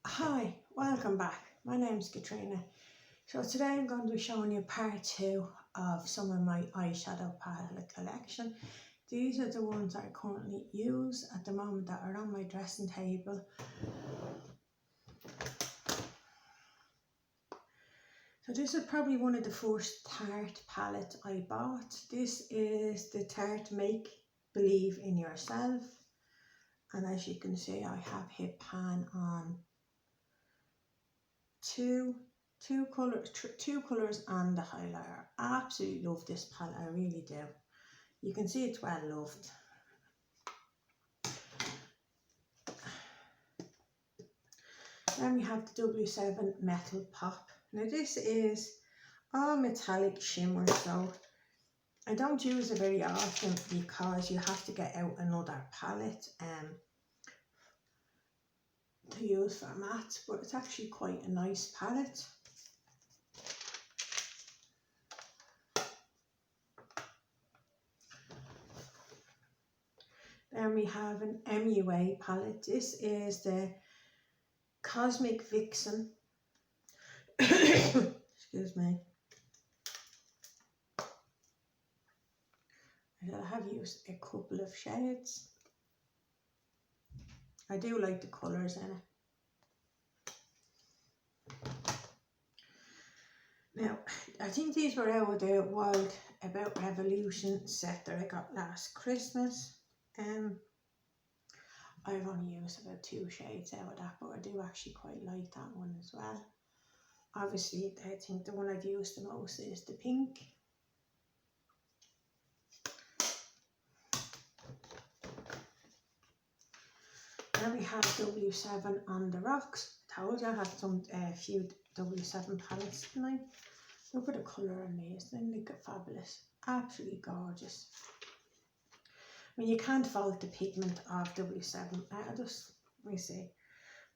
Hi, welcome back. My name's Katrina. So today I'm going to be showing you part 2 of some of my eyeshadow palette collection. These are the ones I currently use at the moment that are on my dressing table. So this is probably one of the first Tarte palettes I bought. This is the Tarte Make Believe in Yourself. And as you can see, I have hit pan on two colors and the highlighter. I absolutely love this palette, I really do. You can see it's well loved. Then we have the W7 Metal Pop. Now this is all metallic shimmer, so I don't use it very often because you have to get out another palette to use for matte, but it's actually quite a nice palette. Then we have an MUA palette. This is the Cosmic Vixen. Excuse me. I have used a couple of shades. I do like the colours in it. Now, I think these were out of the Wild About Revolution set that I got last Christmas. I've only used about 2 shades out of that, but I do actually quite like that one as well. Obviously, I think the one I've used the most is the pink. Then we have W7 on the rocks. I told you I had a few W7 palettes tonight. Look at the colour on these, they look fabulous, absolutely gorgeous. I mean, you can't fault the pigment of W7. Let me see.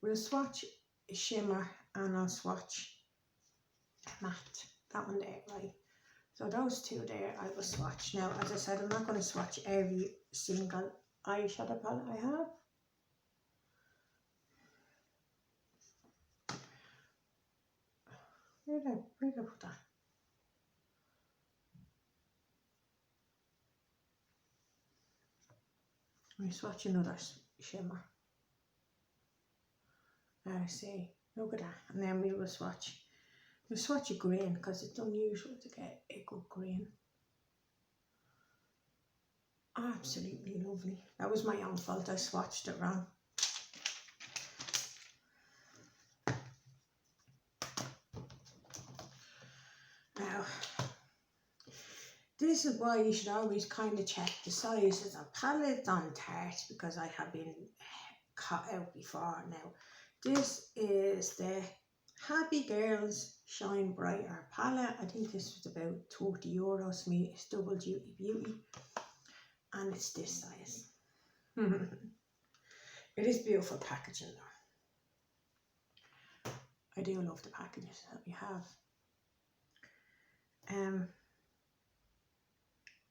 We'll swatch shimmer and I'll swatch matte. That one there, right? So those two there I will swatch. Now, as I said, I'm not going to swatch every single eyeshadow palette I have. Where did I put that? Let me swatch another shimmer. See, look at that. And then we will swatch. We'll swatch a green because it's unusual to get a good green. Absolutely lovely. That was my own fault, I swatched it wrong. Now, this is why you should always kind of check the sizes of palettes on Tarte, because I have been caught out before. Now, this is the Happy Girls Shine Brighter palette. I think this was about €30 for me. It's double duty beauty. And it's this size. It is beautiful packaging though. I do love the packages that we have.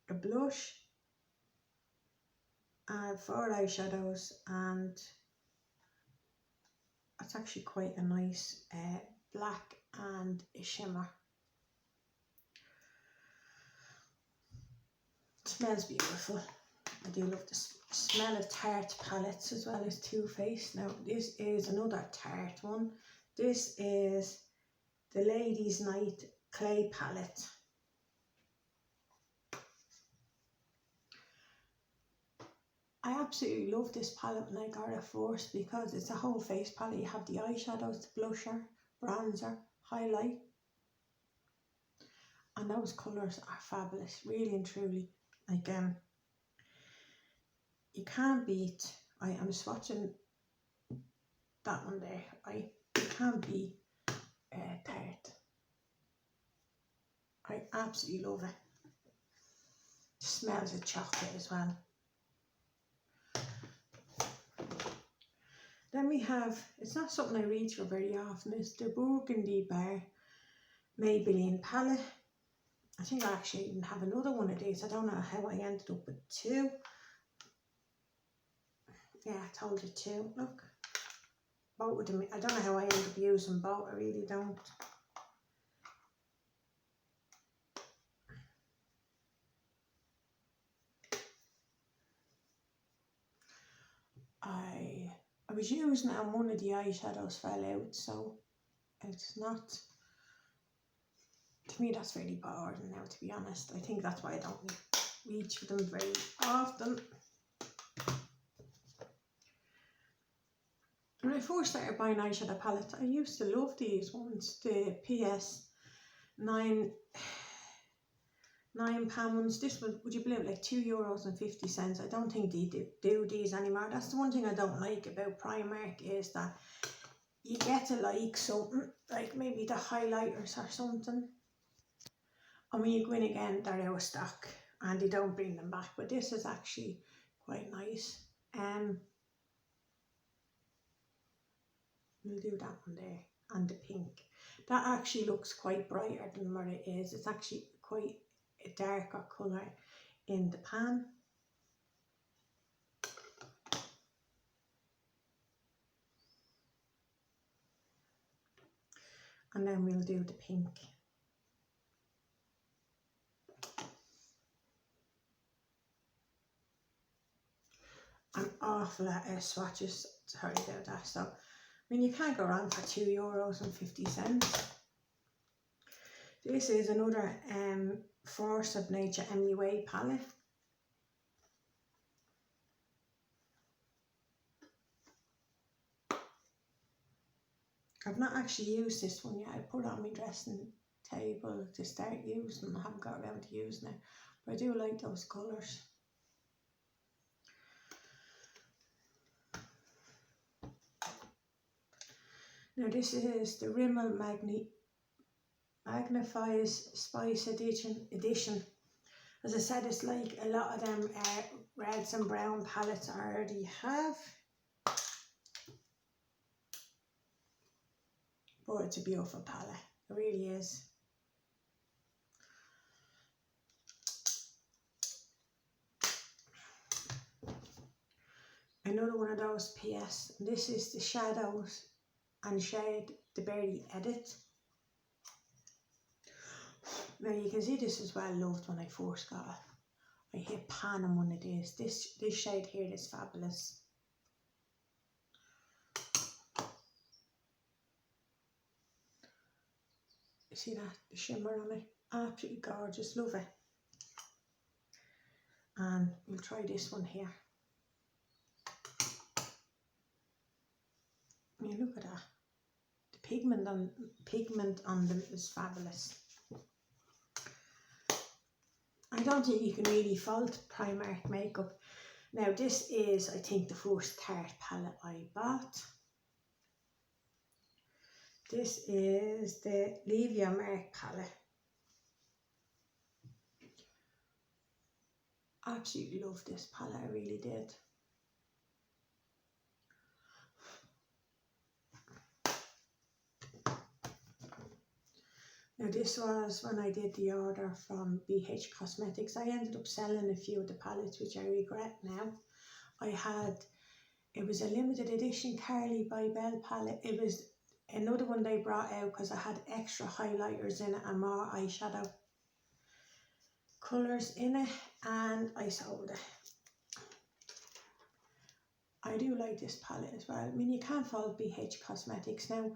A blush, 4 eyeshadows, and it's actually quite a nice black and a shimmer. It smells beautiful. I do love the smell of Tarte palettes as well as Too Faced. Now this is another Tarte one. This is the Ladies Night Clay palette. I absolutely love this palette when I got it first because it's a whole face palette. You have the eyeshadows, the blusher, bronzer, highlight, and those colours are fabulous, really and truly. Like you can't beat. I am swatching that one there. You can't beat Tarte. I absolutely love it. It smells of chocolate as well. Then we have, it's not something I reach for very often, it's the Burgundy Bar Maybelline palette. I think I actually even have another one of these. I don't know how I ended up with 2. Yeah, I told you 2, look. both of them. I don't know how I end up using both, I really don't. I was using it and one of the eyeshadows fell out, so it's not, to me that's really boring now, to be honest. I think that's why I don't reach for them very often. When I first started buying eyeshadow palettes, I used to love these ones, the PS 9 £9. This was, would you believe it, like €2.50. I don't think they do these anymore. That's the one thing I don't like about Primark, is that you get to like something, like maybe the highlighters or something, and when you go in again, they're out of stock and they don't bring them back. But this is actually quite nice. We'll do that one there, and the pink. That actually looks quite brighter than what it is. It's actually quite a darker colour in the pan. And then we'll do the pink. An awful lot of swatches, sorry about that. So, I mean, you can't go wrong for €2.50. This is another Force of Nature MUA palette. I've not actually used this one yet. I put it on my dressing table to start using. I haven't got around to using it, but I do like those colours. Now this is the Rimmel Magnifies Spice Edition. As I said, it's like a lot of them reds and brown palettes I already have. But it's a beautiful palette, it really is. Another one of those PS. This is the Shadows and Shade the Berry Edit. Now you can see this is well loved when I first got it. I hit pan on one of these. This shade here is fabulous. You see that? The shimmer on it? Absolutely gorgeous, love it. And we'll try this one here. I mean, look at that. The pigment on them is fabulous. I don't think you can really fault Primark makeup. Now this is, I think, the first Tarte palette I bought. This is the Leave Your Mark palette. Absolutely love this palette, I really did. Now this was when I did the order from BH Cosmetics. I ended up selling a few of the palettes, which I regret now. It was a limited edition Carly by Belle palette. It was another one they brought out because I had extra highlighters in it and more eyeshadow colours in it, and I sold it. I do like this palette as well. I mean, you can't fault BH Cosmetics. Now,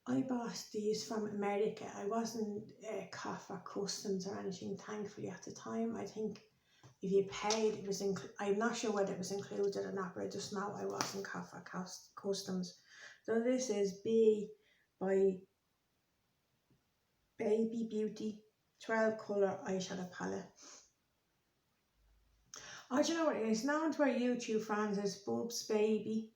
I bought these from America. I wasn't caught for customs or anything, thankfully, at the time. I think if you paid, it was I'm not sure whether it was included or not, but I just know I wasn't caught for customs. So this is B by Baby Beauty 12 colour eyeshadow palette. Oh, do you know what it is? Known to our YouTube fans as Bub's Beauty,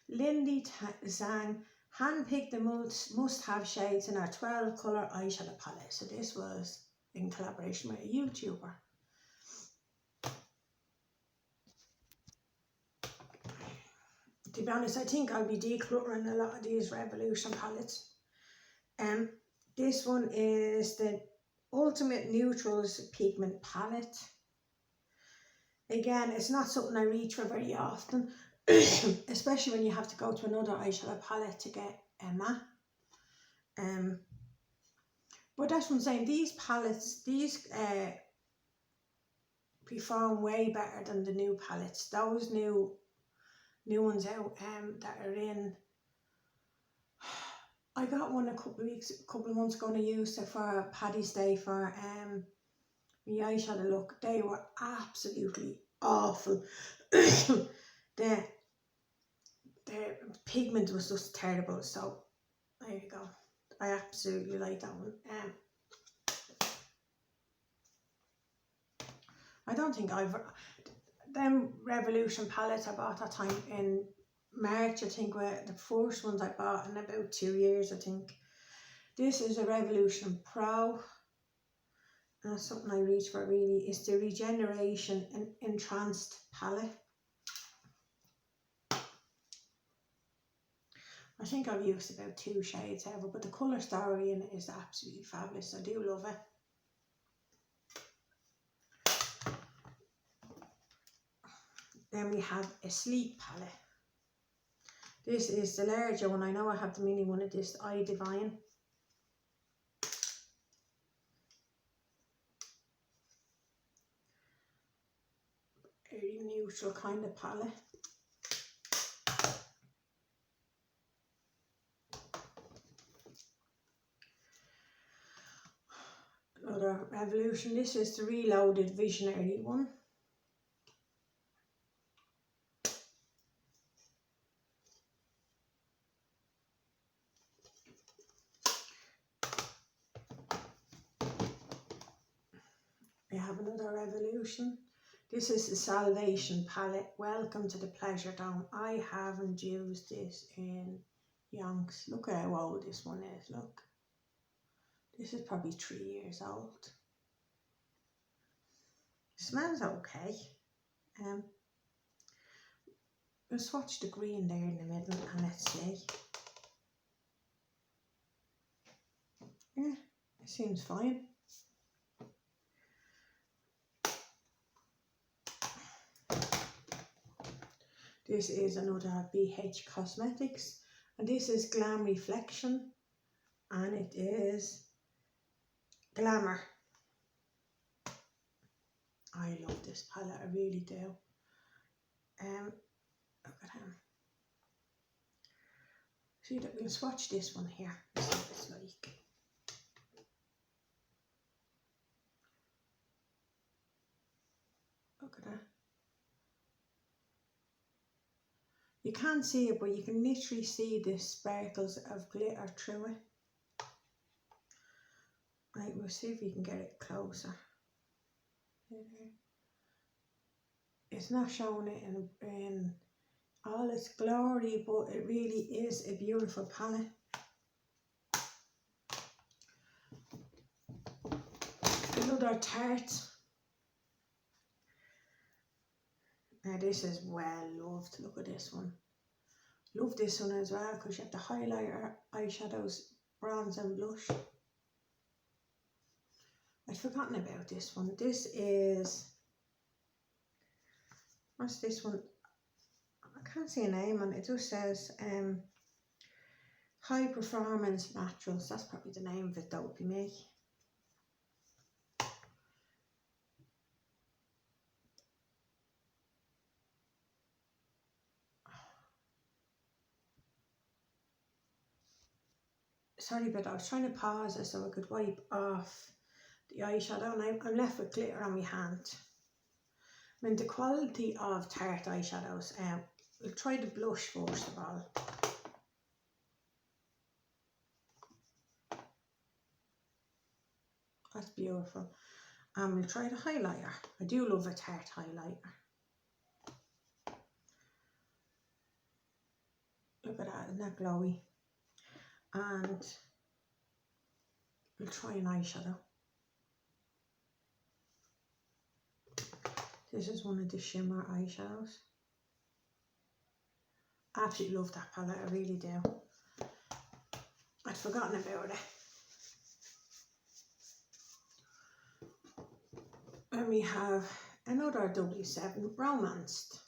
Lindy Zhang handpicked the must-have shades in our 12 colour eyeshadow palette. So this was in collaboration with a YouTuber. To be honest, I think I'll be decluttering a lot of these Revolution palettes. This one is the Ultimate Neutrals Pigment Palette. Again, it's not something I reach for very often. especially when you have to go to another eyeshadow palette to get a matte. But that's what I'm saying, these palettes, these perform way better than the new palettes. Those new ones out that are in, I got one a couple of months ago, and I used it for Paddy's Day for my eyeshadow look. They were absolutely awful. the pigment was just terrible, so there you go. I absolutely like that one. I don't think them Revolution palettes I bought that time in March, I think, were the first ones I bought in about 2 years, I think. This is a Revolution Pro. And that's something I reach for really. It's the Regeneration and Entranced palette. I think I've used about 2 shades ever, but the colour story in it is absolutely fabulous. I do love it. Then we have a Sleep palette. This is the larger one. I know I have the mini one of this, Eye Divine. Very neutral kind of palette. Another Revolution. This is the Reloaded Visionary one. We have another Revolution. This is the Salvation palette. Welcome to the Pleasure Dome. I haven't used this in yonks. Look at how old this one is. Look. This is probably 3 years old. It smells okay. We'll swatch the green there in the middle and let's see. Yeah, it seems fine. This is another BH Cosmetics, and this is Glam Reflection, and it is Glamour. I love this palette, I really do. Look at him. See that we'll swatch this one here. See what it's like. Look at that. You can't see it, but you can literally see the sparkles of glitter through it. Right, we'll see if we can get it closer. It's not showing it in all its glory, but it really is a beautiful palette. Another Tarte. Now this is well loved. Look at this one. Love this one as well because you have the highlighter, eyeshadows, bronze and blush. I'd forgotten about this one. This is, what's this one? I can't see a name on it. It just says High Performance Naturals. That's probably the name of it. That would be me. Sorry, but I was trying to pause it so I could wipe off the eyeshadow, and I'm left with glitter on my hand. I mean, the quality of Tarte eyeshadows, we'll try the blush first of all. That's beautiful. And we'll try the highlighter. I do love a Tarte highlighter. Look at that, isn't that glowy? And we'll try an eyeshadow. This is one of the shimmer eyeshadows. I absolutely love that palette, I really do. I'd forgotten about it. And we have another W7 Romanced.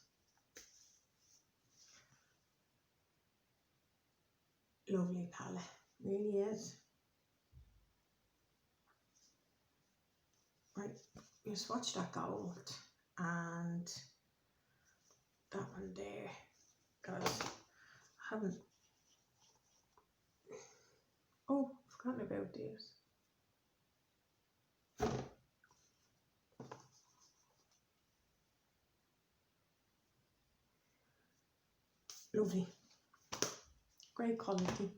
lovely palette, really is. Right, you swatch that gold and that one there, because I haven't, oh, forgotten about these. Lovely, great quality.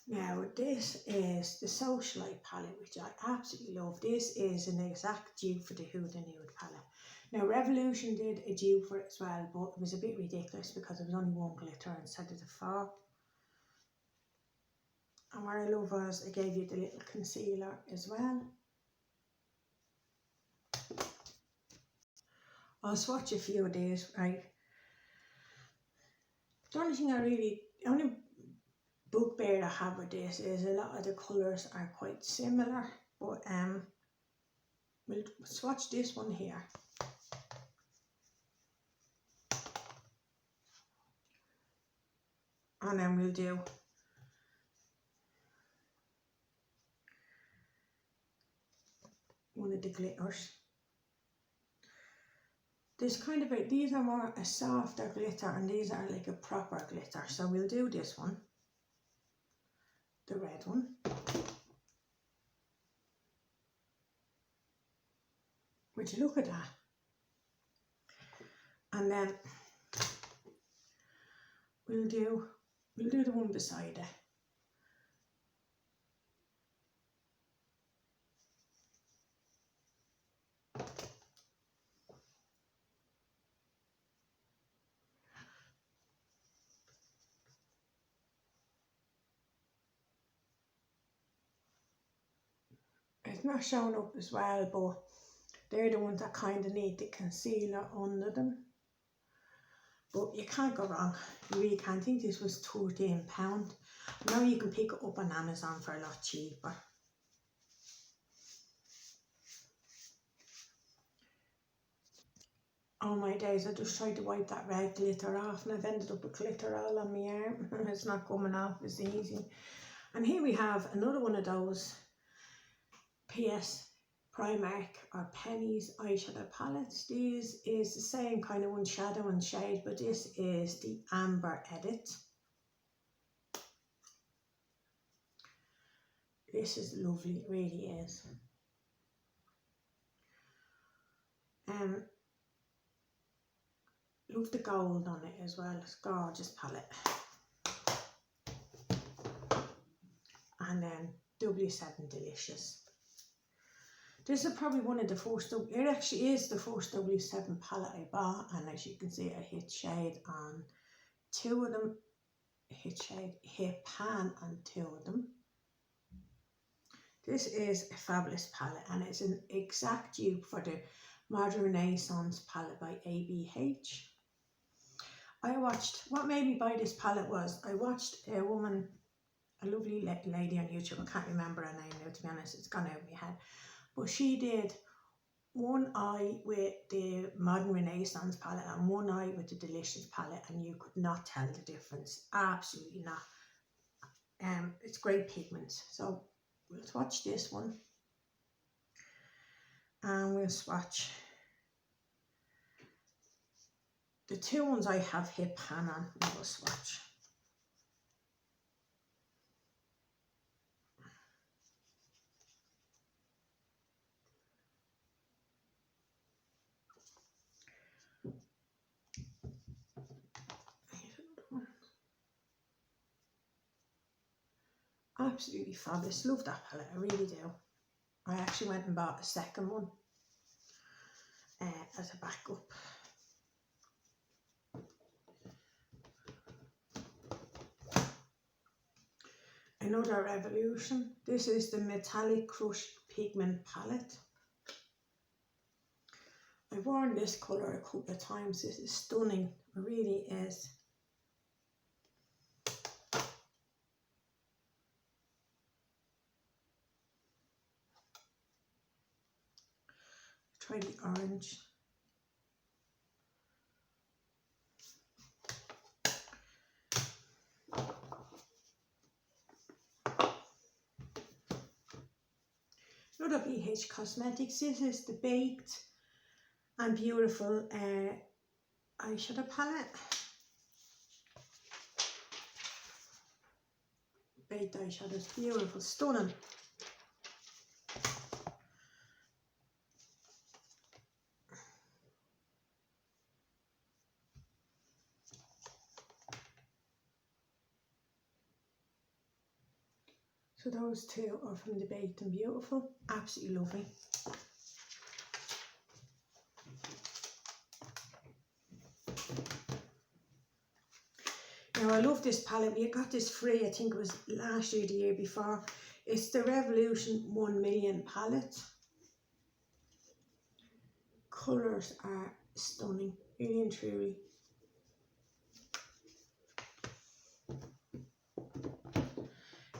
Now this is the Socialite palette, which I absolutely love. This is an exact dupe for the Huda Nude palette. Now Revolution did a dupe for it as well, but it was a bit ridiculous because it was only one glitter instead of the 4. And what I love was it gave you the little concealer as well. I'll swatch a few of these, right? The only bugbear I have with this is a lot of the colours are quite similar, but we'll swatch this one here. And then we'll do one of the glitters. There's kind of these are more a softer glitter and these are like a proper glitter. So we'll do this one, the red one. Would you look at that? And then we'll do the one beside it. It's not showing up as well, but they're the ones that kind of need the concealer under them. But you can't go wrong. You really can't. I think this was £13. Now you can pick it up on Amazon for a lot cheaper. Oh my days, I just tried to wipe that red glitter off and I've ended up with glitter all on my arm. It's not coming off as easy. And here we have another one of those PS Primark or Penny's eyeshadow palettes. This is the same kind of one, shadow and shade, but this is the Amber Edit. This is lovely, it really is. Love the gold on it as well. It's a gorgeous palette. And then W7 Delicious. This is probably one of the first, it actually is the first W7 palette I bought, and as you can see I hit shade on 2 of them, hit pan on 2 of them. This is a fabulous palette and it's an exact dupe for the Modern Renaissance palette by ABH. I watched, what made me buy this palette was, I watched a woman, a lovely lady on YouTube, I can't remember her name now to be honest, it's gone out of my head. But she did one eye with the Modern Renaissance palette and one eye with the Delicious palette, and you could not tell the difference. Absolutely not. It's great pigments. So we'll swatch this one. And we'll swatch the 2 ones I have hit pan on. We'll swatch. Absolutely fabulous. Love that palette, I really do. I actually went and bought a second one as a backup. Another Revolution. This is the Metallic Crushed Pigment palette. I've worn this colour a couple of times. This is stunning, it really is. Try the orange. another BH Cosmetics. This is the Baked and Beautiful eyeshadow palette. Baked eyeshadows, beautiful, stunning. So those two are from the Baked and Beautiful, absolutely lovely. Now I love this palette. We got this free, I think it was last year, the year before. It's the Revolution 1 Million palette. Colours are stunning, really and truly.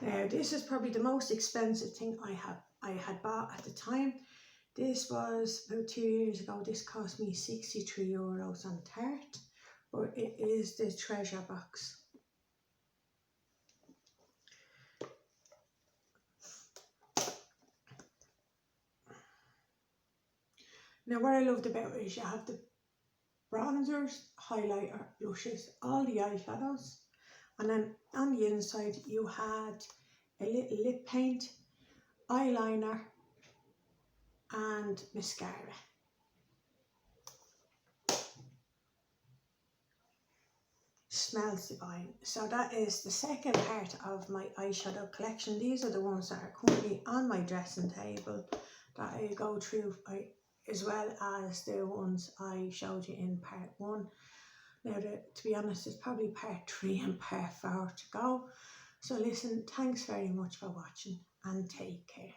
Now this is probably the most expensive thing I had bought at the time. This was about 2 years ago. This cost me €63 on Tarte, but it is the Treasure Box. Now what I loved about it is you have the bronzers, highlighter, blushes, all the eyeshadows, and then on the inside you had a little lip paint, eyeliner and mascara. Smells divine. So that is the second part of my eyeshadow collection. These are the ones that are currently on my dressing table that I go through, as well as the ones I showed you in part 1. Now, to be honest, it's probably part 3 and part 4 to go. So listen, thanks very much for watching and take care.